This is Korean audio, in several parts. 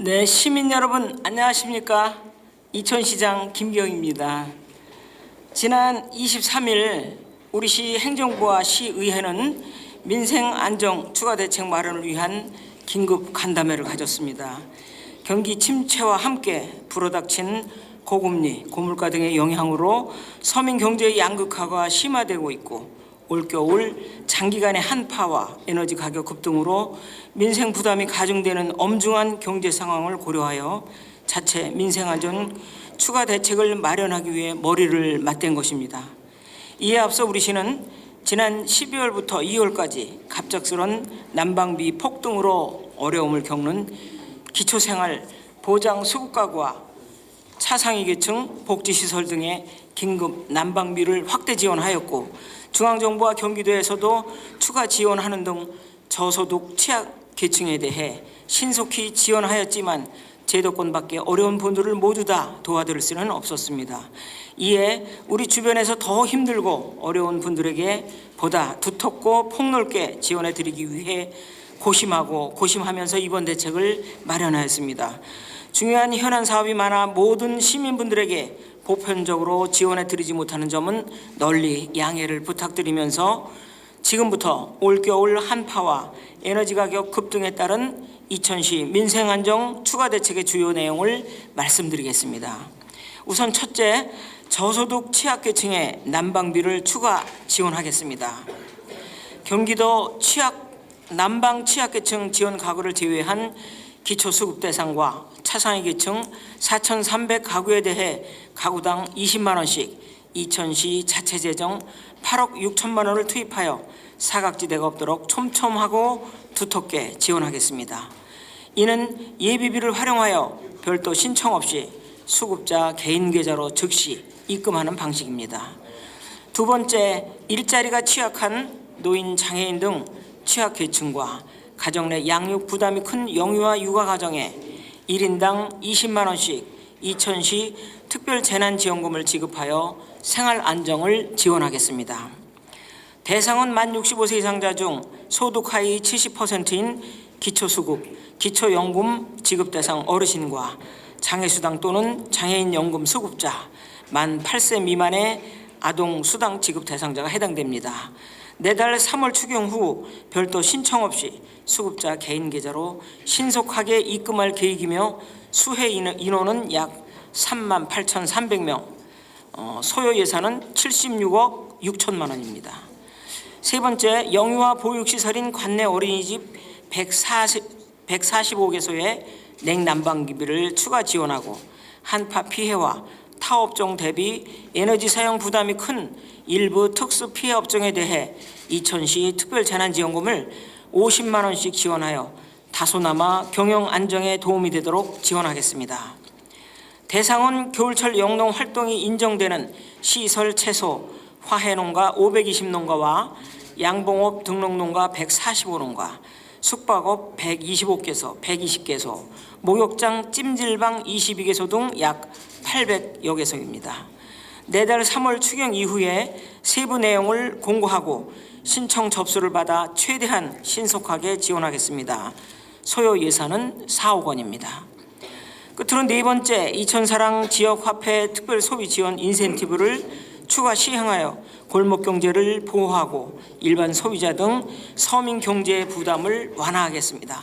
네, 시민 여러분 안녕하십니까? 이천시장 김기영입니다. 지난 23일 우리 시 행정부와 시의회는 민생 안정 추가 대책 마련을 위한 긴급 간담회를 가졌습니다. 경기 침체와 함께 불어닥친 고금리, 고물가 등의 영향으로 서민 경제의 양극화가 심화되고 있고 올겨울 장기간의 한파와 에너지 가격 급등으로 민생 부담이 가중되는 엄중한 경제 상황을 고려하여 자체 민생 안전 추가 대책을 마련하기 위해 머리를 맞댄 것입니다. 이에 앞서 우리 시는 지난 12월부터 2월까지 갑작스런 난방비 폭등으로 어려움을 겪는 기초생활 보장 수급가구와 차상위 계층 복지시설 등의 긴급 난방비를 확대 지원하였고, 중앙정부와 경기도에서도 추가 지원하는 등 저소득 취약 계층에 대해 신속히 지원하였지만 제도권밖에 어려운 분들을 모두 다 도와드릴 수는 없었습니다. 이에 우리 주변에서 더 힘들고 어려운 분들에게 보다 두텁고 폭넓게 지원해 드리기 위해 고심하면서 이번 대책을 마련하였습니다. 중요한 현안 사업이 많아 모든 시민분들에게 보편적으로 지원해 드리지 못하는 점은 널리 양해를 부탁드리면서 지금부터 올겨울 한파와 에너지 가격 급등에 따른 이천시 민생안정 추가 대책의 주요 내용을 말씀드리겠습니다. 우선 첫째, 저소득 취약계층의 난방비를 추가 지원하겠습니다. 경기도 난방 취약계층 지원 가구를 제외한 기초수급 대상과 차상위 계층 4,300가구에 대해 가구당 20만 원씩 이천시 자체재정 8억 6천만 원을 투입하여 사각지대가 없도록 촘촘하고 두텁게 지원하겠습니다. 이는 예비비를 활용하여 별도 신청 없이 수급자 개인 계좌로 즉시 입금하는 방식입니다. 두 번째, 일자리가 취약한 노인, 장애인 등 취약계층과 가정 내 양육 부담이 큰 영유아 육아 가정에 1인당 20만 원씩 이천시 특별재난지원금을 지급하여 생활 안정을 지원하겠습니다. 대상은 만 65세 이상자 중 소득 하위 70%인 기초수급, 기초연금 지급 대상 어르신과 장애수당 또는 장애인연금 수급자, 만 8세 미만의 아동수당 지급 대상자가 해당됩니다. 내달 3월 추경 후 별도 신청 없이 수급자 개인 계좌로 신속하게 입금할 계획이며 수혜 인원은 약 38,300명, 소요 예산은 76억 6천만 원입니다. 세 번째, 영유아 보육시설인 관내 어린이집 145개소에 냉난방비를 추가 지원하고 한파 피해와 타업종 대비 에너지 사용 부담이 큰 일부 특수 피해 업종에 대해 이천시 특별재난지원금을 50만 원씩 지원하여 다소나마 경영 안정에 도움이 되도록 지원하겠습니다. 대상은 겨울철 영농 활동이 인정되는 시설 채소, 화훼농가 520농가와 양봉업 등록농가 145농가, 숙박업 125개소, 120개소, 목욕장 찜질방 22개소 등 약 800여 개소입니다. 내달 3월 추경 이후에 세부 내용을 공고하고 신청 접수를 받아 최대한 신속하게 지원하겠습니다. 소요 예산은 4억 원입니다. 끝으로 네 번째, 이천사랑 지역화폐 특별소비지원 인센티브를 추가 시행하여 골목경제를 보호하고 일반 소비자 등 서민 경제의 부담을 완화하겠습니다.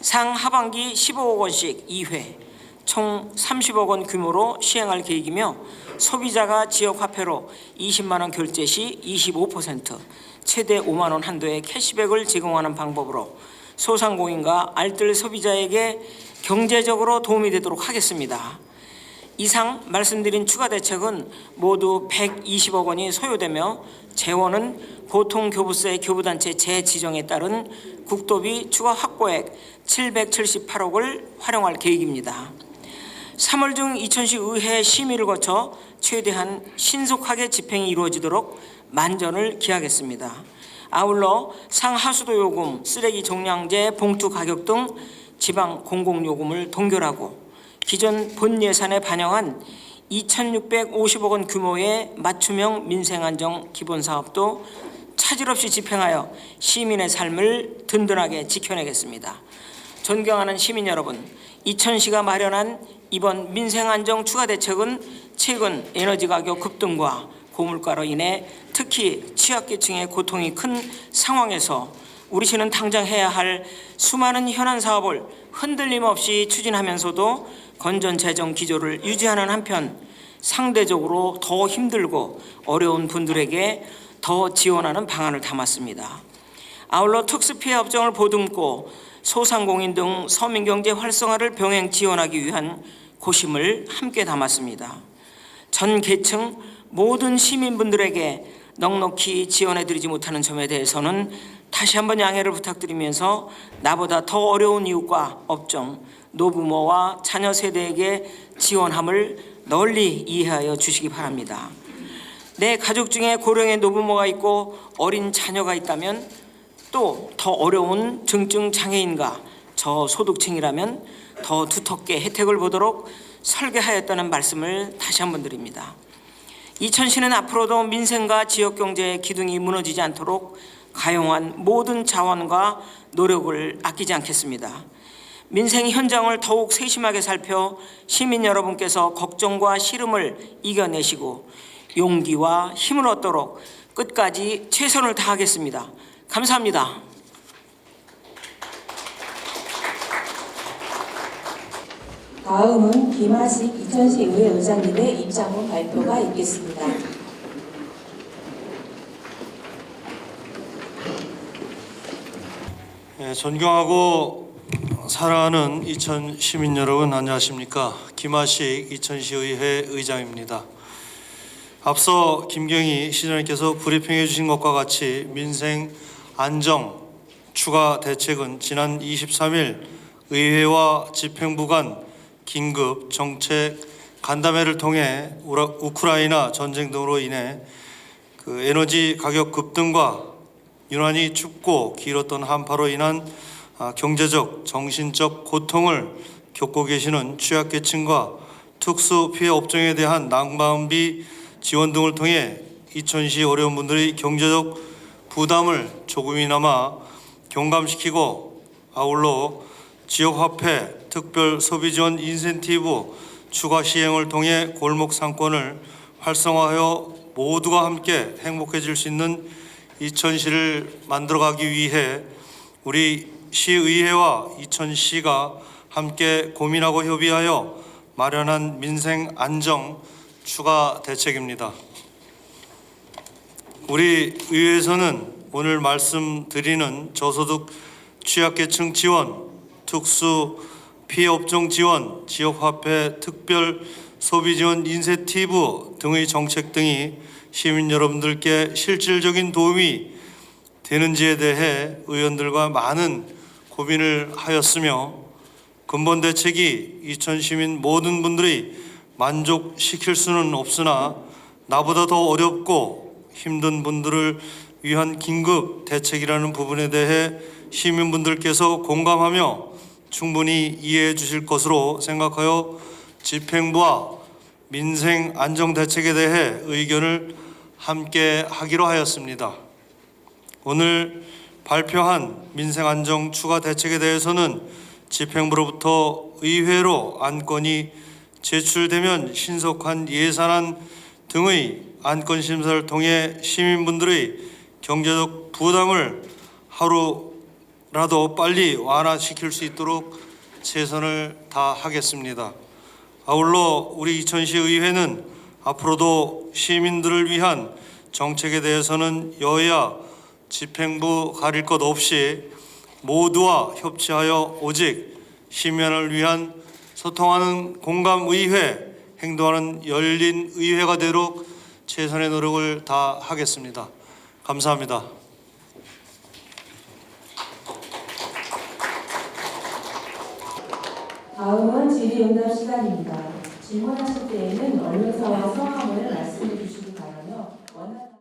상하반기 15억 원씩 2회, 총 30억 원 규모로 시행할 계획이며 소비자가 지역화폐로 20만 원 결제 시 25%, 최대 5만 원 한도의 캐시백을 제공하는 방법으로 소상공인과 알뜰 소비자에게 경제적으로 도움이 되도록 하겠습니다. 이상 말씀드린 추가 대책은 모두 120억 원이 소요되며 재원은 보통교부세 교부단체 재지정에 따른 국도비 추가 확보액 778억을 활용할 계획입니다. 3월 중 이천시 의회 심의를 거쳐 최대한 신속하게 집행이 이루어지도록 만전을 기하겠습니다. 아울러 상하수도 요금, 쓰레기 종량제, 봉투 가격 등 지방 공공요금을 동결하고 기존 본 예산에 반영한 2,650억 원 규모의 맞춤형 민생안정 기본사업도 차질 없이 집행하여 시민의 삶을 든든하게 지켜내겠습니다. 존경하는 시민 여러분, 이천시가 마련한 이번 민생안정 추가대책은 최근 에너지 가격 급등과 고물가로 인해 특히 취약계층의 고통이 큰 상황에서 우리 시는 당장 해야 할 수많은 현안 사업을 흔들림 없이 추진하면서도 건전 재정 기조를 유지하는 한편 상대적으로 더 힘들고 어려운 분들에게 더 지원하는 방안을 담았습니다. 아울러 특수피해 업종을 보듬고 소상공인 등 서민경제 활성화를 병행 지원하기 위한 고심을 함께 담았습니다. 전 계층 모든 시민분들에게 넉넉히 지원해드리지 못하는 점에 대해서는 다시 한번 양해를 부탁드리면서 나보다 더 어려운 이웃과 업종, 노부모와 자녀 세대에게 지원함을 널리 이해하여 주시기 바랍니다. 내 가족 중에 고령의 노부모가 있고 어린 자녀가 있다면 또 더 어려운 중증 장애인과 저소득층이라면 더 두텁게 혜택을 보도록 설계하였다는 말씀을 다시 한번 드립니다. 이천시는 앞으로도 민생과 지역경제의 기둥이 무너지지 않도록 가용한 모든 자원과 노력을 아끼지 않겠습니다. 민생 현장을 더욱 세심하게 살펴 시민 여러분께서 걱정과 시름을 이겨내시고 용기와 힘을 얻도록 끝까지 최선을 다하겠습니다. 감사합니다. 다음은 김하식 이천시 의회 의장님의 입장문 발표가 있겠습니다. 존경하고 사랑하는 이천 시민 여러분, 안녕하십니까? 김하식 이천시 의회 의장입니다. 앞서 김경희 시장님께서 브리핑해 주신 것과 같이 민생 안정 추가 대책은 지난 23일 의회와 집행부 간 긴급 정책 간담회를 통해 우크라이나 전쟁 등으로 인해 에너지 가격 급등과 유난히 춥고 길었던 한파로 인한 경제적, 정신적 고통을 겪고 계시는 취약계층과 특수 피해 업종에 대한 난방비 지원 등을 통해 이천시 어려운 분들의 경제적 부담을 조금이나마 경감시키고 아울러 지역화폐 특별 소비지원 인센티브 추가 시행을 통해 골목 상권을 활성화하여 모두가 함께 행복해질 수 있는 이천시를 만들어가기 위해 우리 시의회와 이천시가 함께 고민하고 협의하여 마련한 민생 안정 추가 대책입니다. 우리 의회에서는 오늘 말씀드리는 저소득 취약계층 지원, 특수 피해 업종 지원, 지역화폐 특별 소비지원 인센티브 등의 정책 등이 시민 여러분들께 실질적인 도움이 되는지에 대해 의원들과 많은 고민을 하였으며 근본 대책이 이천 시민 모든 분들이 만족시킬 수는 없으나 나보다 더 어렵고 힘든 분들을 위한 긴급 대책이라는 부분에 대해 시민분들께서 공감하며 충분히 이해해 주실 것으로 생각하여 집행부와 민생 안정 대책에 대해 의견을 함께 하기로 하였습니다. 오늘 발표한 민생 안정 추가 대책에 대해서는 집행부로부터 의회로 안건이 제출되면 신속한 예산안 등의 안건 심사를 통해 시민분들의 경제적 부담을 하루라도 빨리 완화시킬 수 있도록 최선을 다하겠습니다. 아울러 우리 이천시 의회는 앞으로도 시민들을 위한 정책에 대해서는 여야 집행부 가릴 것 없이 모두와 협치하여 오직 시민을 위한 소통하는 공감의회, 행동하는 열린 의회가 되도록 최선의 노력을 다하겠습니다. 감사합니다. 다음은 질의응답 시간입니다. 질문하실 때에는 언론사와 성함을 말씀해 주시기